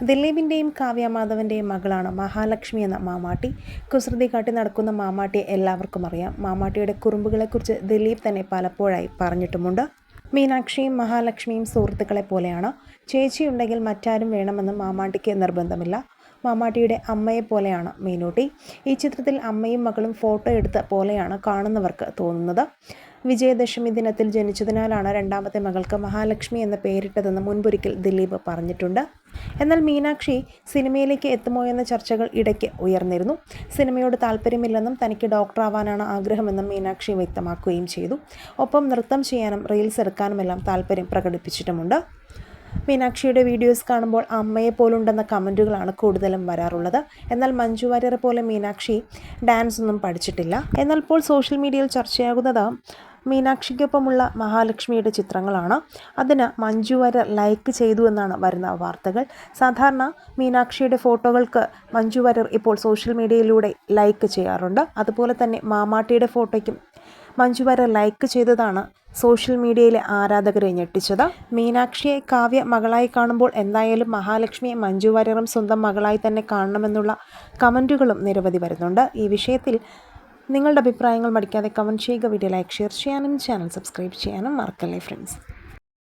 ദിലീപിൻ്റെയും കാവ്യ മാധവൻ്റെയും മകളാണ് മഹാലക്ഷ്മി എന്ന മാമാട്ടി. കുസൃതി കാട്ടി നടക്കുന്ന മാമാട്ടിയെ എല്ലാവർക്കും അറിയാം. മാമാട്ടിയുടെ കുറുമ്പുകളെക്കുറിച്ച് ദിലീപ് തന്നെ പലപ്പോഴായി പറഞ്ഞിട്ടുമുണ്ട്. മീനാക്ഷിയും മഹാലക്ഷ്മിയും സുഹൃത്തുക്കളെ പോലെയാണ്. ചേച്ചിയുണ്ടെങ്കിൽ മറ്റാരും വേണമെന്ന് മാമാട്ടിക്ക് നിർബന്ധമില്ല. മാമാട്ടിയുടെ അമ്മയെപ്പോലെയാണ് മീനൂട്ടി. ഈ ചിത്രത്തിൽ അമ്മയും മകളും ഫോട്ടോ എടുത്ത പോലെയാണ് കാണുന്നവർക്ക് തോന്നുന്നത്. വിജയദശമി ദിനത്തിൽ ജനിച്ചതിനാലാണ് രണ്ടാമത്തെ മകൾക്ക് മഹാലക്ഷ്മി എന്ന പേരിട്ടതെന്ന് മുൻപൊരിക്കൽ ദിലീപ് പറഞ്ഞിട്ടുണ്ട്. എന്നാൽ മീനാക്ഷി സിനിമയിലേക്ക് എത്തുമോ എന്ന ചർച്ചകൾ ഇടയ്ക്ക് ഉയർന്നിരുന്നു. സിനിമയോട് താല്പര്യമില്ലെന്നും തനിക്ക് ഡോക്ടറാവാനാണ് ആഗ്രഹമെന്നും മീനാക്ഷി വ്യക്തമാക്കുകയും ചെയ്തു. ഒപ്പം നൃത്തം ചെയ്യാനും റീൽസ് എടുക്കാനുമെല്ലാം താല്പര്യം പ്രകടിപ്പിച്ചിട്ടുമുണ്ട്. മീനാക്ഷിയുടെ വീഡിയോസ് കാണുമ്പോൾ അമ്മയെ പോലുണ്ടെന്ന കമൻറ്റുകളാണ് കൂടുതലും വരാറുള്ളത്. എന്നാൽ മഞ്ജു വാര്യരെ പോലെ മീനാക്ഷി ഡാൻസ് ഒന്നും പഠിച്ചിട്ടില്ല. എന്നാൽ ഇപ്പോൾ സോഷ്യൽ മീഡിയയിൽ ചർച്ചയാകുന്നത് മീനാക്ഷിക്കൊപ്പമുള്ള മഹാലക്ഷ്മിയുടെ ചിത്രങ്ങളാണ്. അതിന് മഞ്ജു വാര്യർ ലൈക്ക് ചെയ്തു എന്നാണ് വരുന്ന വാർത്തകൾ. സാധാരണ മീനാക്ഷിയുടെ ഫോട്ടോകൾക്ക് മഞ്ജു വാര്യർ ഇപ്പോൾ സോഷ്യൽ മീഡിയയിലൂടെ ലൈക്ക് ചെയ്യാറുണ്ട്. അതുപോലെ തന്നെ മാമാട്ടിയുടെ ഫോട്ടോയ്ക്കും മഞ്ജു വാര്യർ ലൈക്ക് ചെയ്തതാണ് സോഷ്യൽ മീഡിയയിലെ ആരാധകരെ ഞെട്ടിച്ചത്. മീനാക്ഷിയെ കാവ്യ മകളായി കാണുമ്പോൾ എന്തായാലും മഹാലക്ഷ്മിയെ മഞ്ജു വാര്യറും സ്വന്തം മകളായി തന്നെ കാണണമെന്നുള്ള കമൻറ്റുകളും നിരവധി വരുന്നുണ്ട്. ഈ വിഷയത്തിൽ നിങ്ങളുടെ അഭിപ്രായങ്ങൾ മടിക്കാതെ കമൻറ്റ് ചെയ്യുക. വീഡിയോ ലൈക്ക്, ഷെയർ ചെയ്യാനും ചാനൽ സബ്സ്ക്രൈബ് ചെയ്യാനും മറക്കല്ലേ ഫ്രണ്ട്സ്.